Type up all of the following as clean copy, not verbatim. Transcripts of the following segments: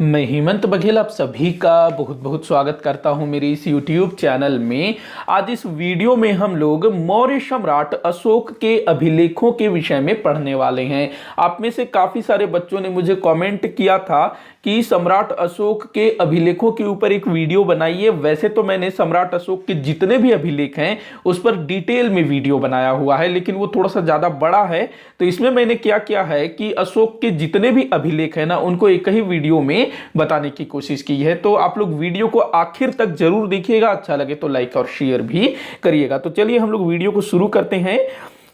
मैं हेमंत बघेल आप सभी का बहुत बहुत स्वागत करता हूं मेरे इस YouTube चैनल में। आज इस वीडियो में हम लोग मौर्य सम्राट अशोक के अभिलेखों के विषय में पढ़ने वाले हैं। आप में से काफ़ी सारे बच्चों ने मुझे कमेंट किया था कि सम्राट अशोक के अभिलेखों के ऊपर एक वीडियो बनाइए। वैसे तो मैंने सम्राट अशोक के जितने भी अभिलेख हैं उस पर डिटेल में वीडियो बनाया हुआ है, लेकिन वो थोड़ा सा ज़्यादा बड़ा है, तो इसमें मैंने क्या किया है कि अशोक के जितने भी अभिलेख हैं ना उनको एक ही वीडियो में बताने की कोशिश की है। तो आप लोग वीडियो को आखिर तक जरूर देखिएगा, अच्छा लगे तो लाइक और शेयर भी करिएगा। तो चलिए हम लोग वीडियो को शुरू करते हैं।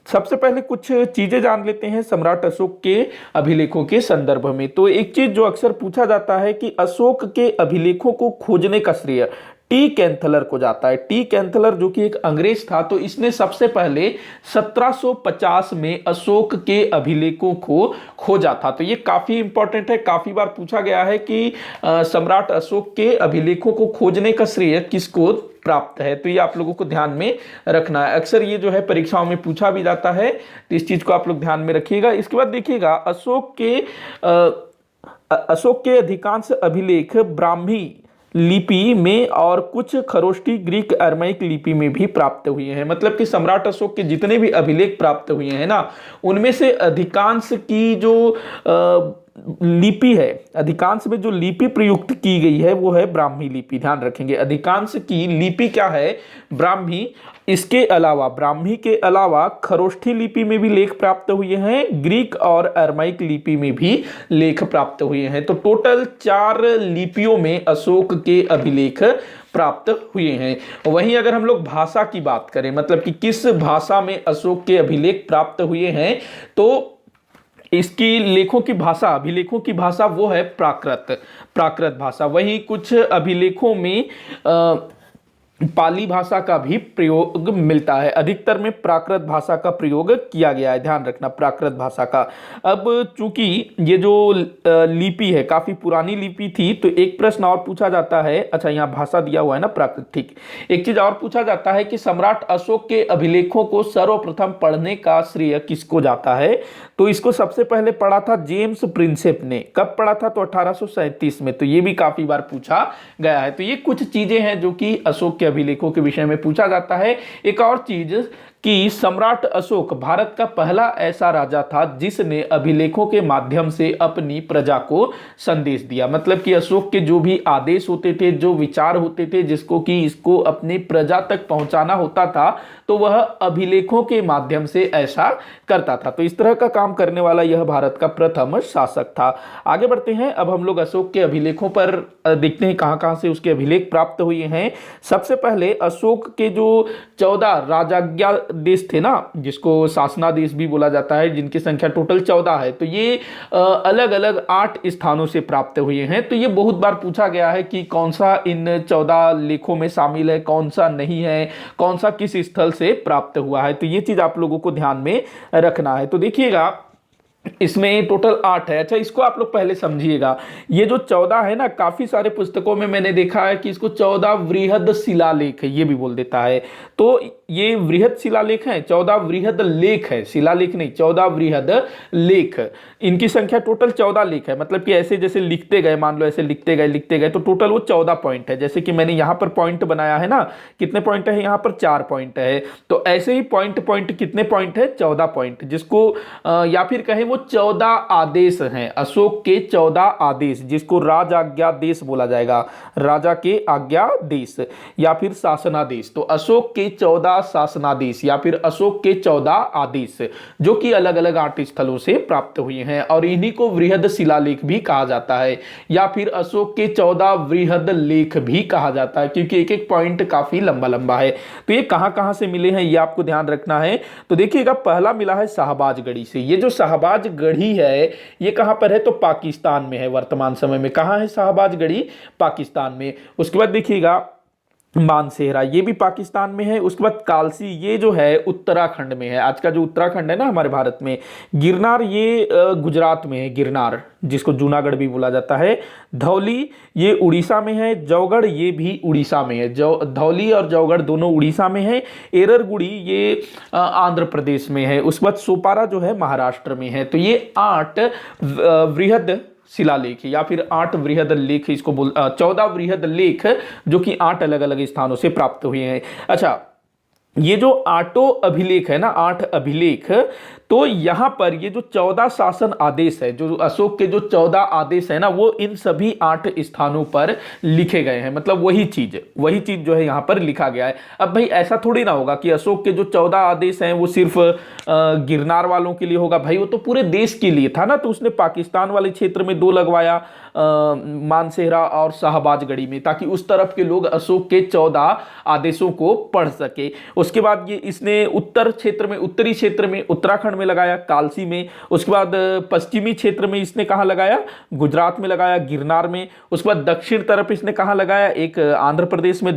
सबसे पहले कुछ चीजें जान लेते हैं सम्राट अशोक के अभिलेखों के संदर्भ में। तो एक चीज जो अक्सर पूछा जाता है कि अशोक के अभिलेखों को खोजने का श्रेय टी कैंथलर को जाता है। टी कैंथलर जो कि एक अंग्रेज था, तो इसने सबसे पहले 1750 में अशोक के अभिलेखों को खोजा था। तो ये काफी इंपॉर्टेंट है, काफी बार पूछा गया है कि सम्राट अशोक के अभिलेखों को खोजने का श्रेय किसको प्राप्त है। तो ये आप लोगों को ध्यान में रखना है, अक्सर ये जो है परीक्षाओं में पूछा भी जाता है, तो इस चीज को आप लोग ध्यान में रखिएगा। इसके बाद देखिएगा अशोक के अधिकांश अभिलेख ब्राह्मी लिपि में और कुछ खरोष्टी ग्रीक अरमाइक लिपि में भी प्राप्त हुए हैं। मतलब कि सम्राट अशोक के जितने भी अभिलेख प्राप्त हुए हैं ना, उनमें से अधिकांश की जो लिपि है, अधिकांश में जो लिपि प्रयुक्त की गई है वो है ब्राह्मी लिपि। ध्यान रखेंगे, अधिकांश की लिपि क्या है, ब्राह्मी। इसके अलावा ब्राह्मी के अलावा खरोष्ठी लिपि में भी लेख प्राप्त हुए हैं, ग्रीक और अरमाइक लिपि में भी लेख प्राप्त हुए हैं। तो टोटल 4 लिपियों में अशोक के अभिलेख प्राप्त हुए हैं। वहीं अगर हम लोग भाषा की बात करें, मतलब कि किस भाषा में अशोक के अभिलेख प्राप्त हुए हैं, तो इसकी लेखों की भाषा, अभिलेखों की भाषा वो है प्राकृत भाषा। वहीं कुछ अभिलेखों में पाली भाषा का भी प्रयोग मिलता है। अधिकतर में प्राकृत भाषा का प्रयोग किया गया है, ध्यान रखना, प्राकृत भाषा का। अब चूंकि ये जो लिपि है काफी पुरानी लिपि थी, तो एक प्रश्न और पूछा जाता है, अच्छा यहाँ भाषा दिया हुआ है ना प्राकृत, ठीक। एक चीज और पूछा जाता है कि सम्राट अशोक के अभिलेखों को सर्वप्रथम पढ़ने का श्रेय किसको जाता है। तो इसको सबसे पहले पढ़ा था जेम्स प्रिंसेप ने। कब पढ़ा था, तो 1837 में। तो ये भी काफी बार पूछा गया है। तो ये कुछ चीजें हैं जो कि अशोक के अभिलेखों के विषय में पूछा जाता है। एक और चीज कि सम्राट अशोक भारत का पहला ऐसा राजा था जिसने अभिलेखों के माध्यम से अपनी प्रजा को संदेश दिया। मतलब कि अशोक के जो भी आदेश होते थे, जो विचार होते थे, जिसको कि इसको अपनी प्रजा तक पहुंचाना होता था, तो वह अभिलेखों के माध्यम से ऐसा करता था। तो इस तरह का काम करने वाला यह भारत का प्रथम शासक था। आगे बढ़ते हैं, अब हम लोग अशोक के अभिलेखों पर देखते हैं कहां कहां से उसके अभिलेख प्राप्त हुए हैं। सबसे पहले अशोक के जो 14 राजाज्ञा देश थे ना, जिसको शासनादेश भी बोला जाता है, जिनकी संख्या टोटल 14 है, तो ये अलग अलग 8 स्थानों से प्राप्त हुए हैं। तो ये बहुत बार पूछा गया है कि कौन सा इन 14 लेखों में शामिल है, कौन सा नहीं है, कौन सा किस स्थल से प्राप्त हुआ है। तो ये चीज आप लोगों को ध्यान में रखना है। तो देखिएगा इसमें टोटल 8 है। अच्छा, इसको आप लोग पहले समझिएगा, ये जो 14 है ना, काफी सारे पुस्तकों में मैंने देखा है कि इसको 14 वृहद शिलालेख है, ये भी बोल देता है। तो ये वृहद शिलालेख है, 14 वृहद लेख है, शिलालेख नहीं, 14 वृहद लेख। इनकी संख्या टोटल 14 लेख है। मतलब कि ऐसे जैसे लिखते गए, मान लो ऐसे लिखते गए तो टोटल वो 14 पॉइंट है। जैसे कि मैंने यहां पर पॉइंट बनाया है ना, कितने पॉइंट है, यहां पर 4 पॉइंट है। तो ऐसे ही पॉइंट कितने पॉइंट है, 14 पॉइंट, जिसको या फिर कहें वो 14 आदेश हैं, अशोक के 14 आदेश, जिसको राजाज्ञादेश बोला जाएगा, राजा के आज्ञादेश या फिर शासनादेश। तो अशोक के 14 शासनादेश या फिर अशोक के 14 आदेश, जो कि अलग अलग 8 स्थलों से प्राप्त हुए हैं, और इन्हीं को वृहद शिलालेख भी कहा जाता है, या फिर अशोक के 14 वृहद लेख भी कहा जाता है, क्योंकि एक एक पॉइंट काफी लंबा लंबा है। तो ये कहां कहां से मिले हैं, ये आपको ध्यान रखना है। तो देखिएगा, पहला मिला है शाहबाज गढ़ी से। ये जो शाहबाज गढ़ी है, ये कहां पर है, तो पाकिस्तान में है वर्तमान समय में। कहां है शाहबाज गढ़ी, पाकिस्तान में। उसके बाद देखिएगा मानसेहरा, ये भी पाकिस्तान में है। उसके बाद कालसी, ये जो है उत्तराखंड में है, आज का जो उत्तराखंड है ना हमारे भारत में। गिरनार, ये गुजरात में है, गिरनार जिसको जूनागढ़ भी बोला जाता है। धौली, ये उड़ीसा में है। जौगढ़, ये भी उड़ीसा में है। धौली और जौगढ़ दोनों उड़ीसा में है। एररगुड़ी, ये आंध्र प्रदेश में है। उसके बाद सोपारा जो है महाराष्ट्र में है। तो ये 8 वृहद शिलालेख या फिर 8 बृहद लेख, इसको 14 बृहद लेख जो कि 8 अलग अलग स्थानों से प्राप्त हुए हैं। अच्छा, ये जो 8 अभिलेख है ना, 8 अभिलेख, तो यहां पर ये जो 14 शासन आदेश है, जो अशोक के जो 14 आदेश है ना, वो इन सभी 8 स्थानों पर लिखे गए हैं। मतलब वही चीज जो है यहां पर लिखा गया है। अब भाई ऐसा थोड़ी ना होगा कि अशोक के जो 14 आदेश हैं वो सिर्फ गिरनार वालों के लिए होगा। भाई वो तो पूरे देश के लिए था ना, तो उसने पाकिस्तान वाले क्षेत्र में 2 लगवाया, मानसेहरा और शाहबाजगढ़ी में, ताकि उस तरफ के लोग अशोक के 14 आदेशों को पढ़ सके। उसके बाद ये इसने उत्तरी क्षेत्र में उत्तराखंड में लगाया, कालसी में। उसके बाद पश्चिमी क्षेत्र में इसने कहां लगाया, गुजरात में लगाया, गिरनार में। उसके बाद दक्षिण तरफ इसने कहां लगाया, एक आंध्र प्रदेश में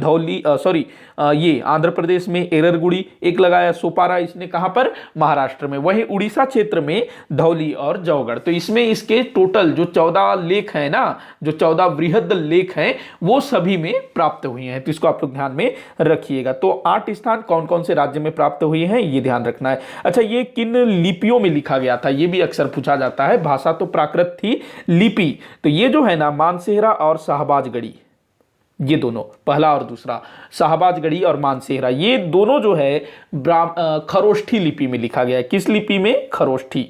ये आंध्र प्रदेश में एररगुड़ी, एक लगाया सोपारा इसने कहां पर, महाराष्ट्र में। वहीं उड़ीसा क्षेत्र में धौली और जौगढ़। तो इसमें इसके टोटल जो 14 लेख हैं ना, जो 14 बृहद लेख हैं, वो सभी में प्राप्त हुए हैं। तो इसको आप लोग ध्यान में रखिएगा। तो 8 स्थान कौन कौन से राज्य में प्राप्त हुए हैं, ये ध्यान रखना है। अच्छा, ये किन लिपियों में लिखा गया था, ये भी अक्सर पूछा जाता है। भाषा तो प्राकृत थी, लिपि तो ये जो है ना, मानसेहरा और शाहबाजगढ़ी, ये दोनों, पहला और दूसरा, शाहबाजगढ़ी और मानसेहरा, ये दोनों जो है खरोष्ठी लिपि में लिखा गया है। किस लिपि में, खरोष्ठी।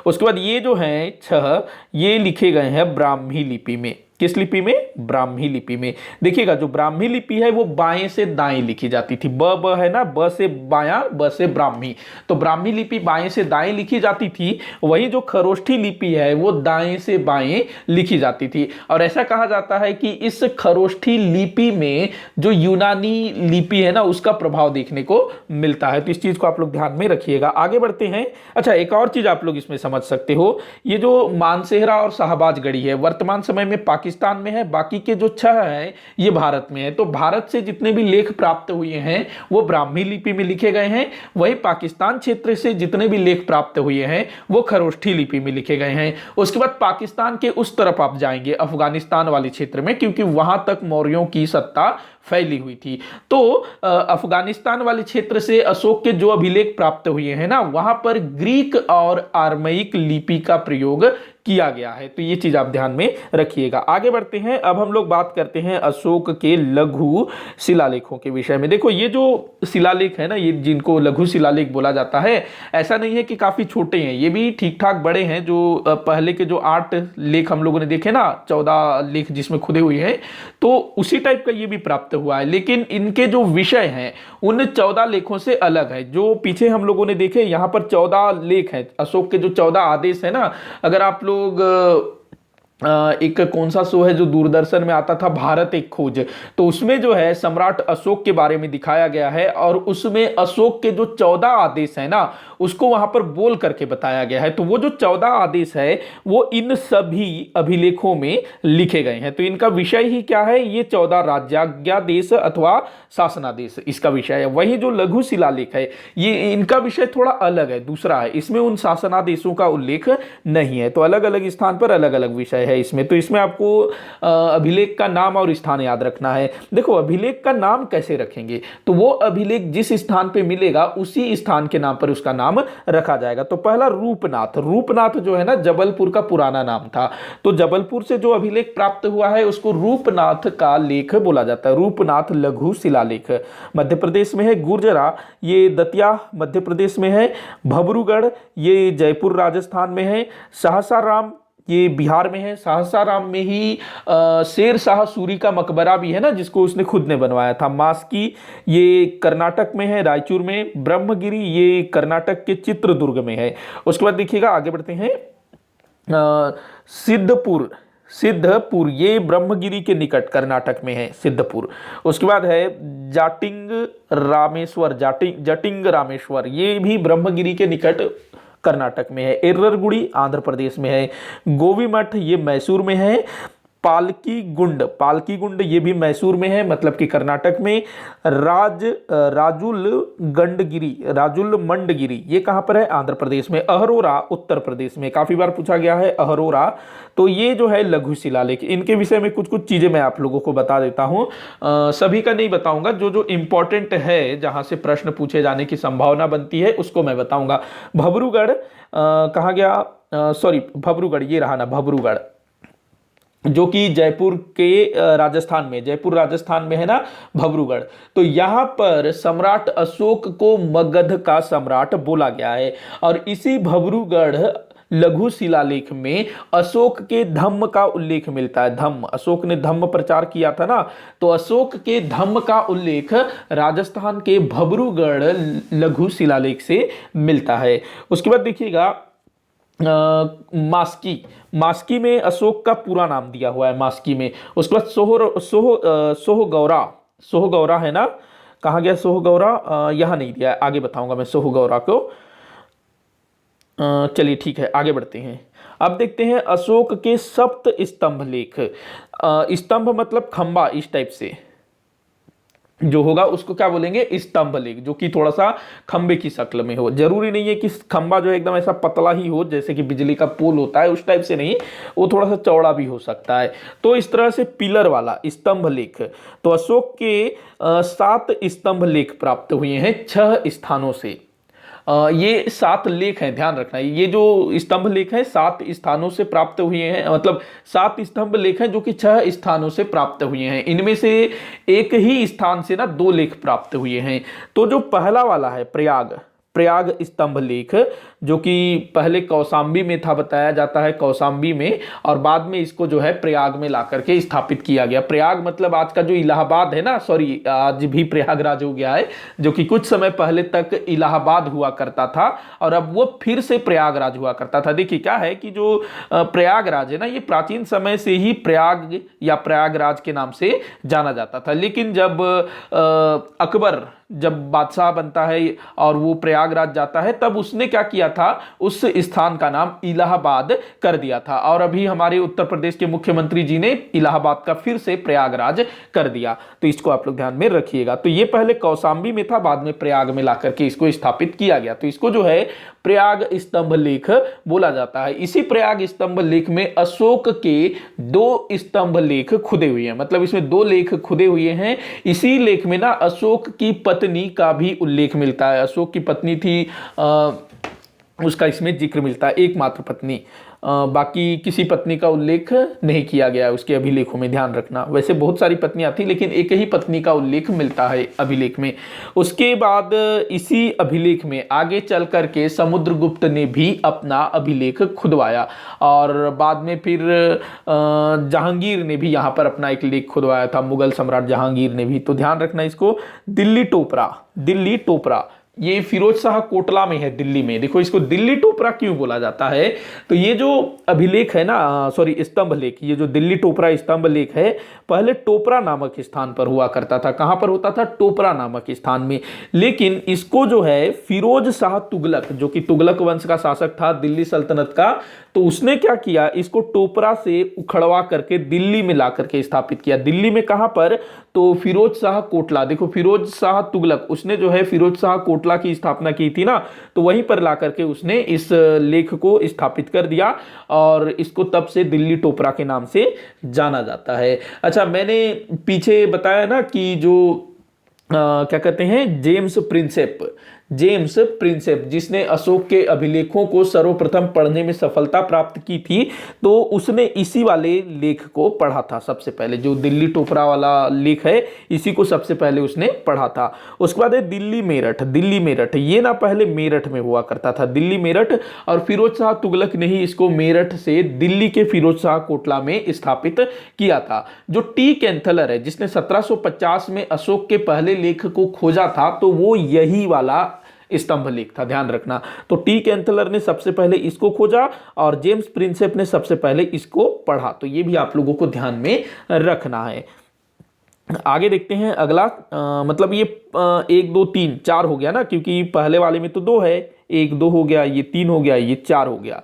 उसके बाद ये जो है 6, ये लिखे गए हैं ब्राह्मी लिपि में। किस लिपि में, ब्राह्मी लिपि में। देखिएगा, जो ब्राह्मी लिपि है वो बाएं से दाएं लिखी जाती थी। ब है ना, ब से बायां, ब से ब्राह्मी, तो ब्राह्मी लिपि बाएं से दाएं लिखी जाती थी। वही जो खरोष्ठी लिपि है वो दाएं से बाएं लिखी जाती थी। और ऐसा कहा जाता है कि इस खरोष्ठी लिपि में जो यूनानी लिपि है ना, उसका प्रभाव देखने को मिलता है। तो इस चीज को आप लोग ध्यान में रखिएगा। आगे बढ़ते हैं। अच्छा, एक और चीज आप लोग इसमें समझ सकते हो, ये जो मानसेहरा और शाहबाजगढ़ी है वर्तमान समय में पाकिस्तान में है, बाकी के जो 6 हैं ये भारत में है। तो भारत से जितने भी लेख प्राप्त हुए हैं वो ब्राह्मी लिपि में लिखे गए हैं। वही पाकिस्तान क्षेत्र से जितने भी लेख प्राप्त हुए हैं वो खरोष्ठी लिपि में लिखे गए हैं। उसके बाद पाकिस्तान के उस तरफ आप जाएंगे, अफगानिस्तान वाले क्षेत्र में, क्योंकि वहां तक मौर्यों की सत्ता फैली हुई थी। तो अफगानिस्तान वाले क्षेत्र से अशोक के जो अभिलेख प्राप्त हुए हैं ना, वहां पर ग्रीक और आर्मयिक लिपि का प्रयोग किया गया है। तो ये चीज आप ध्यान में रखिएगा। आगे बढ़ते हैं। अब हम लोग बात करते हैं अशोक के लघु शिलालेखों के विषय में। देखो, ये जो शिलालेख है ना, ये जिनको लघु शिलालेख बोला जाता है, ऐसा नहीं है कि काफी छोटे हैं, ये भी ठीक ठाक बड़े हैं। जो पहले के जो 8 लेख हम लोगों ने देखे ना, 14 लेख जिसमें खुदे हुए हैं, तो उसी टाइप का ये भी प्राप्त हुआ है। लेकिन इनके जो विषय हैं उन 14 लेखों से अलग है। जो पीछे हम लोगों ने देखे, यहां पर 14 लेख हैं, अशोक के जो 14 आदेश है ना। अगर आप लोग एक कौन सा शो है जो दूरदर्शन में आता था, भारत एक खोज, तो उसमें जो है सम्राट अशोक के बारे में दिखाया गया है। और उसमें अशोक के जो 14 आदेश है ना, उसको वहां पर बोल करके बताया गया है। तो वो जो 14 आदेश है वो इन सभी अभिलेखों में लिखे गए हैं। तो इनका विषय ही क्या है, ये 14 राज्याज्ञादेश अथवा शासनादेश इसका विषय है। वही जो लघु शिलालेख है, ये इनका विषय थोड़ा अलग है, दूसरा है। इसमें उन शासनादेशों का उल्लेख नहीं है। तो अलग अलग स्थान पर अलग अलग विषय है इसमें। तो इसमें आपको अभिलेख का नाम और स्थान याद रखना है। देखो, अभिलेख का नाम कैसे रखेंगे, तो वो अभिलेख जिस स्थान पे मिलेगा उसी स्थान के नाम पर उसका नाम रखा जाएगा। तो पहला रूपनाथ। रूपनाथ जो है ना, जबलपुर का पुराना नाम था। तो जबलपुर से जो अभिलेख प्राप्त हुआ है उसको रूपनाथ का लेख बोला जाता है। रूपनाथ लघु शिलालेख मध्य प्रदेश में है। गुर्जरा, ये दतिया मध्य प्रदेश में है। भबरूगढ़, ये जयपुर राजस्थान में है। सहसाराम, ये बिहार में है। सहसाराम में ही शेर शाह सूरी का मकबरा भी है ना, जिसको उसने खुद ने बनवाया था। मास्की, ये कर्नाटक में है, रायचूर में। ब्रह्मगिरी, ये कर्नाटक के चित्रदुर्ग में है। उसके बाद देखिएगा, आगे बढ़ते हैं। सिद्धपुर, ये ब्रह्मगिरी के निकट कर्नाटक में है, सिद्धपुर। उसके बाद है जटिंग रामेश्वर, ये भी ब्रह्मगिरी के निकट कर्नाटक में है। एर्रगुड़ी रामेश्वर आंध्र प्रदेश में है। गोवीमठ, ये मैसूर में है। पालकी गुंड ये भी मैसूर में है, मतलब कि कर्नाटक में। राजुल मंडगिरी ये कहां पर है, आंध्र प्रदेश में। अहरोरा उत्तर प्रदेश में, काफी बार पूछा गया है अहरोरा। तो ये जो है लघु शिलालेख, इनके विषय में कुछ कुछ चीजें मैं आप लोगों को बता देता हूं। सभी का नहीं बताऊंगा, जो जो इंपॉर्टेंट है, जहां से प्रश्न पूछे जाने की संभावना बनती है, उसको मैं बताऊंगा। भबरूगढ़ कहा गया, सॉरी भबरूगढ़, ये रहा ना भबरूगढ़, जो कि जयपुर के राजस्थान में, जयपुर राजस्थान में है ना भबरूगढ़। तो यहां पर सम्राट अशोक को मगध का सम्राट बोला गया है। और इसी भबरूगढ़ लघु शिलालेख में अशोक के धम्म का उल्लेख मिलता है। धम्म, अशोक ने धम्म प्रचार किया था ना, तो अशोक के धम्म का उल्लेख राजस्थान के भबरूगढ़ लघु शिलालेख से मिलता है। उसके बाद देखिएगा मास्की, मास्की में अशोक का पूरा नाम दिया हुआ है मास्की में। उसके बाद सोहगौरा, सोहगौरा है ना, कहाँ गया सोहगौरा, यहाँ नहीं दिया है, आगे बताऊंगा मैं सोहगौरा को। चलिए ठीक है, आगे बढ़ते हैं। अब देखते हैं अशोक के सप्त स्तंभ लेख। स्तंभ मतलब खंबा, इस टाइप से जो होगा उसको क्या बोलेंगे, स्तंभ लेख, जो कि थोड़ा सा खंबे की शक्ल में हो। जरूरी नहीं है कि खंबा जो है एकदम ऐसा पतला ही हो जैसे कि बिजली का पोल होता है, उस टाइप से नहीं, वो थोड़ा सा चौड़ा भी हो सकता है। तो इस तरह से पिलर वाला स्तंभ लेख। तो अशोक के 7 स्तंभ लेख प्राप्त हुए हैं 6 स्थानों से। ये 7 लेख हैं, ध्यान रखना, ये जो स्तंभ लेख हैं 7 स्थानों से प्राप्त हुए हैं, मतलब 7 स्तंभ लेख हैं जो कि 6 स्थानों से प्राप्त हुए हैं। इनमें से एक ही स्थान से ना 2 लेख प्राप्त हुए हैं। तो जो पहला वाला है प्रयाग, प्रयाग स्तंभ लेख, जो कि पहले कौशाम्बी में था, बताया जाता है कौशाम्बी में, और बाद में इसको जो है प्रयाग में ला करके स्थापित किया गया। प्रयाग मतलब आज का जो इलाहाबाद है ना, सॉरी आज भी प्रयागराज हो गया है, जो कि कुछ समय पहले तक इलाहाबाद हुआ करता था और अब वो फिर से प्रयागराज हुआ करता था। देखिए क्या है कि जो प्रयागराज है ना, ये प्राचीन समय से ही प्रयाग या प्रयागराज के नाम से जाना जाता था। लेकिन जब अकबर जब बादशाह बनता है और वो प्रयागराज जाता है, तब उसने क्या किया था, उस स्थान का नाम इलाहाबाद कर दिया था। और अभी हमारे उत्तर प्रदेश के मुख्यमंत्री जी ने इलाहाबाद का फिर से प्रयागराज कर दिया। तो इसको आप लोग ध्यान में रखिएगा। तो ये पहले कौशाम्बी में था, बाद में प्रयाग में ला करके इसको स्थापित किया गया। तो इसको जो है प्रयाग स्तंभ लेख बोला जाता है। इसी प्रयाग स्तंभ लेख में अशोक के 2 स्तंभ लेख खुदे हुए हैं, मतलब इसमें 2 लेख खुदे हुए हैं। इसी लेख में ना अशोक की पत्नी का भी उल्लेख मिलता है। अशोक की पत्नी थी, उसका इसमें जिक्र मिलता है, एकमात्र पत्नी, बाकी किसी पत्नी का उल्लेख नहीं किया गया है उसके अभिलेखों में, ध्यान रखना। वैसे बहुत सारी पत्नियां थी लेकिन एक ही पत्नी का उल्लेख मिलता है अभिलेख में। उसके बाद इसी अभिलेख में आगे चल करके समुद्रगुप्त ने भी अपना अभिलेख खुदवाया और बाद में फिर जहांगीर ने भी यहाँ पर अपना एक लेख खुदवाया था, मुगल सम्राट जहांगीर ने भी। तो ध्यान रखना इसको। दिल्ली टोपरा, दिल्ली टोपरा ये फिरोज शाह कोटला में है, दिल्ली में। देखो इसको दिल्ली टोपरा क्यों बोला जाता है, तो ये जो अभिलेख है ना, सॉरी स्तंभ लेख, ये जो दिल्ली टोपरा स्तंभ लेख है, पहले टोपरा नामक स्थान पर हुआ करता था। कहां पर होता था, टोपरा नामक स्थान में। लेकिन इसको जो है फिरोज शाह तुगलक, जो कि तुगलक वंश का शासक था दिल्ली सल्तनत का, तो उसने क्या किया, इसको टोपरा से उखड़वा करके दिल्ली में ला करके स्थापित किया। दिल्ली में कहां पर, तो फिरोज शाह कोटला, देखो फिरोज शाह तुगलक, उसने जो है फिरोज शाह कोटला की स्थापना की थी ना, तो वहीं पर ला करके उसने इस लेख को स्थापित कर दिया और इसको तब से दिल्ली टोपरा के नाम से जाना जाता है। अच्छा, मैंने पीछे बताया ना कि जो क्या कहते हैं, जेम्स प्रिंसेप, जेम्स प्रिंसेप जिसने अशोक के अभिलेखों को सर्वप्रथम पढ़ने में सफलता प्राप्त की थी, तो उसने इसी वाले लेख को पढ़ा था सबसे पहले। जो दिल्ली टोपरा वाला लेख है, इसी को सबसे पहले उसने पढ़ा था। उसके बाद है दिल्ली मेरठ, दिल्ली मेरठ, ये ना पहले मेरठ में हुआ करता था, दिल्ली मेरठ, और फिरोज शाह तुगलक ने ही इसको मेरठ से दिल्ली के फिरोज शाह कोटला में स्थापित किया था। जो टी कैंथलर है, जिसने 1750 में अशोक के पहले लेख को खोजा था, तो वो यही वाला स्तंभ लेख था, ध्यान रखना। तो टी कैंथलर ने सबसे पहले इसको खोजा और जेम्स प्रिंसेप ने सबसे पहले इसको पढ़ा। तो ये भी आप लोगों को ध्यान में रखना है। आगे देखते हैं अगला, मतलब ये 1 2 3 4 हो गया ना, क्योंकि पहले वाले में तो 2 है, 1 2 हो गया, ये 3 हो गया, ये 4 हो गया,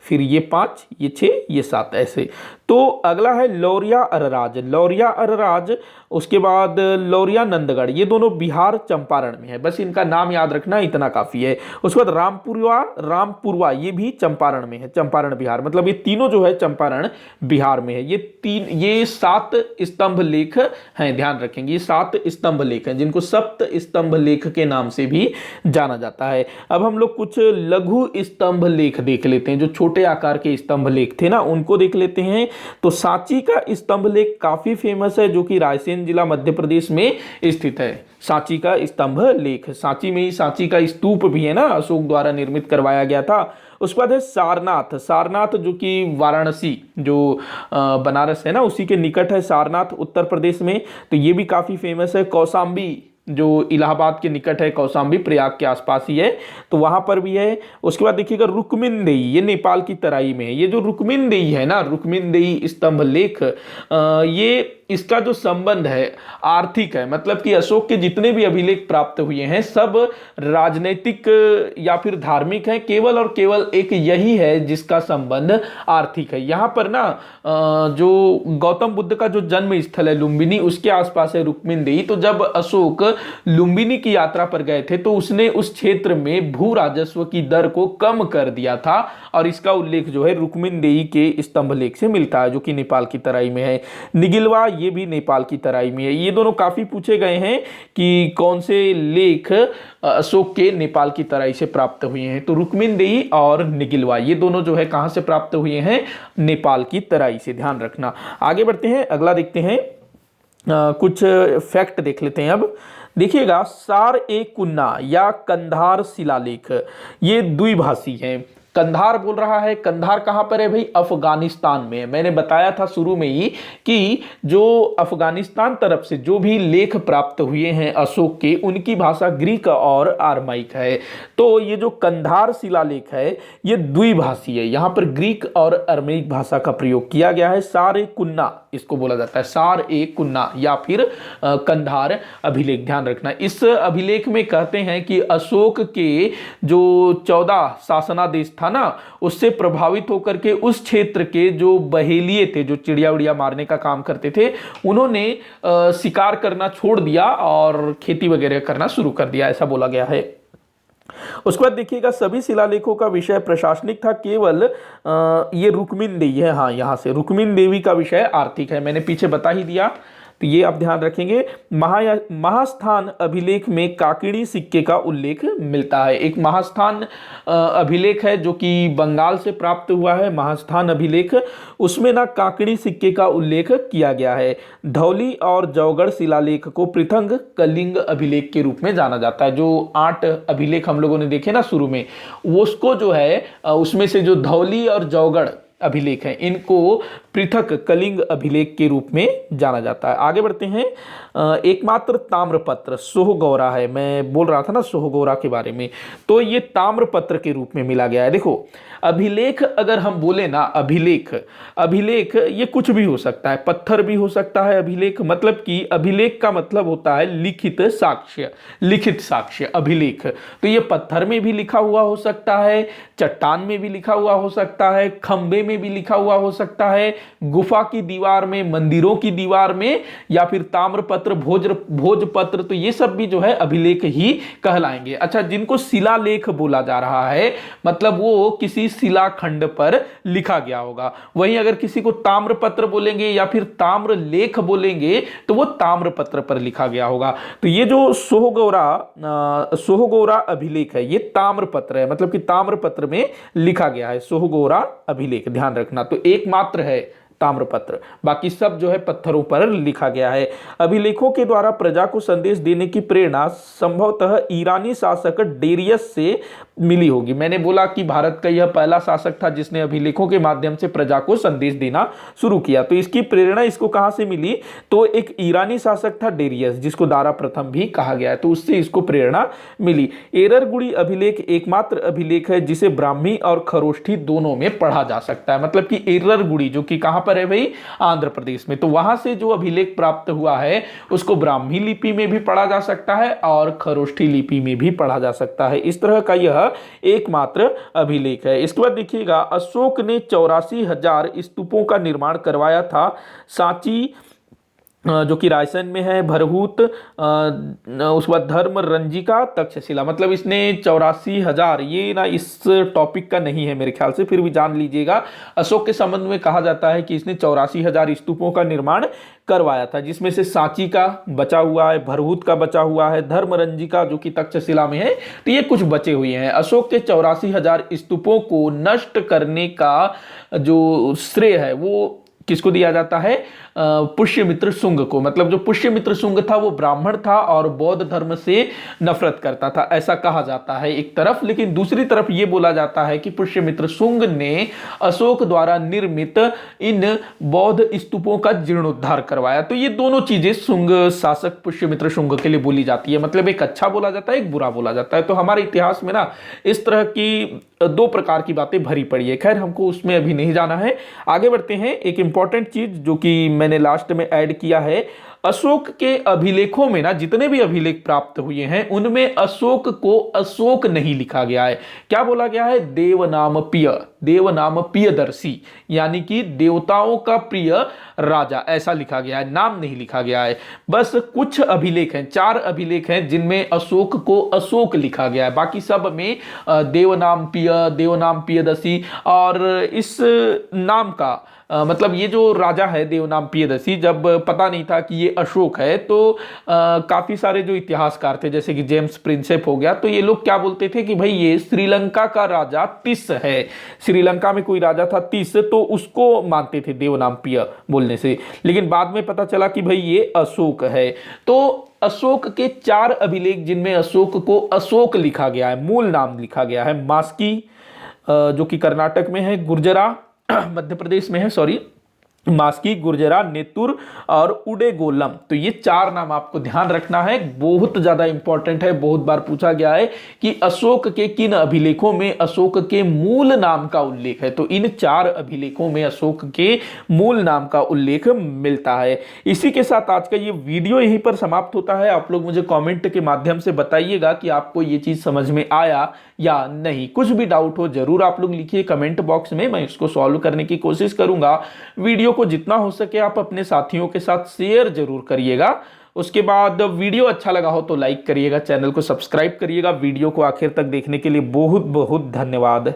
फिर ये 5, ये 6, ये 7, ऐसे। तो अगला है लौरिया अरराज। लौरिया अरराज, उसके बाद लौरिया नंदगढ़, ये दोनों बिहार चंपारण में है। बस इनका नाम याद रखना, इतना काफी है। उसके बाद रामपुरवा, रामपुरवा ये भी चंपारण में है, चंपारण बिहार। मतलब ये तीनों जो है चंपारण बिहार में है। ये 7 स्तंभ लेख हैं, ध्यान रखेंगे, ये 7 स्तंभ लेख हैं जिनको सप्त स्तंभ लेख के नाम से भी जाना जाता है। अब हम लोग कुछ लघु स्तंभ लेख देख लेते हैं, जो छोटे आकार के स्तंभ लेख थे ना, उनको देख लेते हैं। तो सांची का स्तंभ लेख काफी फेमस है, जो कि रायसेन जिला मध्य प्रदेश में स्थित है। सांची का स्तंभ लेख, सांची में ही सांची का स्तूप भी है ना, अशोक द्वारा निर्मित करवाया गया था। उसके बाद है सारनाथ। सारनाथ जो कि वाराणसी, जो बनारस है ना, उसी के निकट है सारनाथ, उत्तर प्रदेश में। तो ये भी काफी फेमस है। कौशाम्बी जो इलाहाबाद के निकट है, कौशाम्बी प्रयाग के आसपास ही है, तो वहां पर भी है। उसके बाद देखिएगा रुक्मिनदेई, ये नेपाल की तराई में है। ये जो रुक्मिनदेई है ना, रुक्मिनदेई स्तंभ लेख, ये इसका जो संबंध है आर्थिक है। मतलब कि अशोक के जितने भी अभिलेख प्राप्त हुए हैं सब राजनैतिक या फिर धार्मिक हैं, केवल और केवल एक यही है जिसका संबंध आर्थिक है। यहाँ पर ना जो गौतम बुद्ध का जो जन्म स्थल है लुम्बिनी, उसके आसपास है रुक्मिनदेई। तो जब अशोक लुम्बिनी की यात्रा पर गए थे तो उसने उस क्षेत्र में भू राजस्व की दर को कम कर दिया था, और इसका उल्लेख जो है रुक्मिनदेई के स्तंभ लेख से मिलता है, जो कि नेपाल की तराई में है। निगिलवा, ये भी नेपाल की तराई में है। ये दोनों काफी पूछे गए हैं कि कौन से लेख अशोक के नेपाल की तराई से प्राप्त हुए हैं। तो रुक्मिनदेई और निगिलवा ये दोनों जो है कहां से प्राप्त हुए हैं, नेपाल की तराई से, ध्यान रखना। आगे बढ़ते हैं, अगला देखते हैं, कुछ फैक्ट देख लेते हैं। अब देखिएगा, सार ए कुन्ना या कंधार शिलालेख, ये द्विभाषी हैं। कंधार बोल रहा है, कंधार कहां पर है भाई, अफगानिस्तान में है। मैंने बताया था शुरू में ही कि जो अफगानिस्तान तरफ से जो भी लेख प्राप्त हुए हैं अशोक के, उनकी भाषा ग्रीक और आर्माइक है। तो ये जो कंधार शिलालेख है ये द्विभाषी है, यहां पर ग्रीक और आर्माइक भाषा का प्रयोग किया गया है। सार ए कुन्ना इसको बोला जाता है, सार ए कुन्ना या फिर कंधार अभिलेख, ध्यान रखना। इस अभिलेख में कहते हैं कि अशोक के जो 14 शासनादेश था ना, उससे प्रभावित होकर के उस क्षेत्र के जो बहेलिये थे, जो चिड़िया उड़िया मारने का काम करते थे, उन्होंने शिकार करना छोड़ दिया और खेती वगैरह करना शुरू कर दिया, ऐसा बोला गया है। उसके बाद देखिएगा, सभी शिलालेखों का विषय प्रशासनिक था, केवल ये रुक्मिनदेई है, हाँ यहां से रुक्मिनदेवी का विषय आर्थिक है, मैंने पीछे बता ही दिया। तो ये आप ध्यान रखेंगे। महास्थान अभिलेख में काकड़ी सिक्के का उल्लेख मिलता है। एक महास्थान अभिलेख है जो कि बंगाल से प्राप्त हुआ है, महास्थान अभिलेख, उसमें ना काकड़ी सिक्के का उल्लेख किया गया है। धौली और जौगढ़ शिलालेख को पृथंग कलिंग अभिलेख के रूप में जाना जाता है। जो 8 अभिलेख हम लोगों ने देखे ना शुरू में, उसको जो है उसमें से जो धौली और जौगढ़ अभिलेख हैं, इनको पृथक कलिंग अभिलेख के रूप में जाना जाता है। आगे बढ़ते हैं, एकमात्र ताम्रपत्र सोहगौरा है। मैं बोल रहा था ना सोहगौरा के बारे में, तो ये ताम्रपत्र के रूप में मिला गया है। देखो, अभिलेख अगर हम बोले ना, अभिलेख ये कुछ भी हो सकता है, पत्थर भी हो सकता है अभिलेख। मतलब कि अभिलेख का मतलब होता है लिखित साक्ष्य, लिखित साक्ष्य अभिलेख। तो ये पत्थर में भी लिखा हुआ हो सकता है, चट्टान में भी लिखा हुआ हो सकता है, खंबे में भी लिखा हुआ हो सकता है, गुफा की दीवार में, मंदिरों की दीवार में, या फिर ताम्रपत्र, भोजपत्र, तो ये सब भी जो है अभिलेख ही कहलाएंगे। अच्छा, जिनको शिलालेख बोला जा रहा है, मतलब वो किसी शिलाखंड पर लिखा गया होगा। वहीं अगर किसी को ताम्रपत्र बोलेंगे या फिर ताम्र लेख बोलेंगे तो वो ताम्रपत्र पर लिखा गया होगा। तो ये जो सोहगौरा अभिलेख है, ये ताम्रपत्र है, मतलब कि ताम्रपत्र में लिखा गया है, सोहगौरा अभिलेख, ध्यान रखना। तो एकमात्र है ताम्रपत्र, बाकी सब जो है पत्थरों पर लिखा गया है। अभिलेखों के द्वारा प्रजा को संदेश देने की प्रेरणा संभवतः ईरानी शासक डेरियस से मिली होगी। मैंने बोला कि भारत का यह पहला शासक था जिसने अभिलेखों के माध्यम से प्रजा को संदेश देना शुरू किया। तो इसकी प्रेरणा इसको कहां से मिली, तो एक ईरानी शासक था डेरियस, जिसको दारा प्रथम भी कहा गया है, तो उससे इसको प्रेरणा मिली। एररगुड़ी अभिलेख एकमात्र अभिलेख है जिसे ब्राह्मी और खरोष्ठी दोनों में पढ़ा जा सकता है। मतलब कि एररगुड़ी जो कि कहां पर है भाई, आंध्र प्रदेश में। तो वहां से जो अभिलेख प्राप्त हुआ है उसको ब्राह्मी लिपि में भी पढ़ा जा सकता है और खरोष्ठी लिपि में भी पढ़ा जा सकता है। इस तरह का यह एकमात्र अभिलेख है। इसके बाद देखिएगा, अशोक ने 84,000 स्तूपों का निर्माण करवाया था। सांची जो कि रायसेन में है, भरहूत, उसके बाद धर्म रंजिका, तक्षशिला। मतलब इसने 84,000, ये ना इस टॉपिक का नहीं है मेरे ख्याल से, फिर भी जान लीजिएगा। अशोक के संबंध में कहा जाता है कि इसने 84,000 स्तूपों का निर्माण करवाया था, जिसमें से सांची का बचा हुआ है, भरहूत का बचा हुआ है, धर्म रंजिका जो कि तक्षशिला में है, तो ये कुछ बचे हुए हैं। अशोक के 84,000 स्तूपों को नष्ट करने का जो श्रेय है वो किसको दिया जाता है? पुष्यमित्र शुंग को। मतलब जो पुष्यमित्र शुंग था वो ब्राह्मण था और बौद्ध धर्म से नफरत करता था, ऐसा कहा जाता है एक तरफ। लेकिन दूसरी तरफ ये बोला जाता है कि पुष्यमित्र शुंग ने अशोक द्वारा निर्मित इन बौद्ध स्तूपों का जीर्णोद्धार करवाया। तो ये दोनों चीजें शुंग शासक पुष्यमित्र शुंग के लिए बोली जाती है। मतलब एक अच्छा बोला जाता है, एक बुरा बोला जाता है। तो हमारे इतिहास में ना इस तरह की दो प्रकार की बातें भरी पड़ी है। खैर, हमको उसमें अभी नहीं जाना है, आगे बढ़ते हैं। एक इंपॉर्टेंट चीज जो कि मैंने लास्ट में ऐड किया है, अशोक के अभिलेखों में ना जितने भी अभिलेख प्राप्त हुए हैं उनमें अशोक को अशोक नहीं लिखा गया है। क्या बोला गया है? देवनाम प्रियदर्शी, यानी कि देवताओं का प्रिय राजा, ऐसा लिखा गया है, नाम नहीं लिखा गया है। बस कुछ अभिलेख हैं, 4 अभिलेख हैं जिनमें अशोक को अशोक लिखा गया है, बाकी सब में देवनाम प्रियदर्शी। और इस नाम का मतलब ये जो राजा है देवनाम प्रियदर्शी, जब पता नहीं था कि ये अशोक है, तो काफी सारे जो इतिहासकार थे जैसे कि जेम्स प्रिंसेप हो गया, तो ये लोग क्या बोलते थे कि भाई ये श्रीलंका का राजा तिस है। श्रीलंका में कोई राजा था तिस, तो उसको मानते थे देवनाम प्रिय बोलने से। लेकिन बाद में पता चला कि भाई ये अशोक है। तो अशोक के 4 अभिलेख जिनमें अशोक को अशोक लिखा गया है, मूल नाम लिखा गया है, मास्की जो कि कर्नाटक में है, गुर्जरा मध्य प्रदेश में है, सॉरी, मास्की, गुर्जरा, नेतुर और उडेगोलम। तो ये 4 नाम आपको ध्यान रखना है, बहुत ज्यादा इंपॉर्टेंट है। बहुत बार पूछा गया है कि अशोक के किन अभिलेखों में अशोक के मूल नाम का उल्लेख है, तो इन 4 अभिलेखों में अशोक के मूल नाम का उल्लेख मिलता है। इसी के साथ आज का ये वीडियो यहीं पर समाप्त होता है। आप लोग मुझे कॉमेंट के माध्यम से बताइएगा कि आपको ये चीज समझ में आया या नहीं। कुछ भी डाउट हो जरूर आप लोग लिखिए कमेंट बॉक्स में, मैं इसको सॉल्व करने की कोशिश करूंगा। वीडियो को जितना हो सके आप अपने साथियों के साथ शेयर जरूर करिएगा। उसके बाद वीडियो अच्छा लगा हो तो लाइक करिएगा, चैनल को सब्सक्राइब करिएगा। वीडियो को आखिर तक देखने के लिए बहुत बहुत धन्यवाद।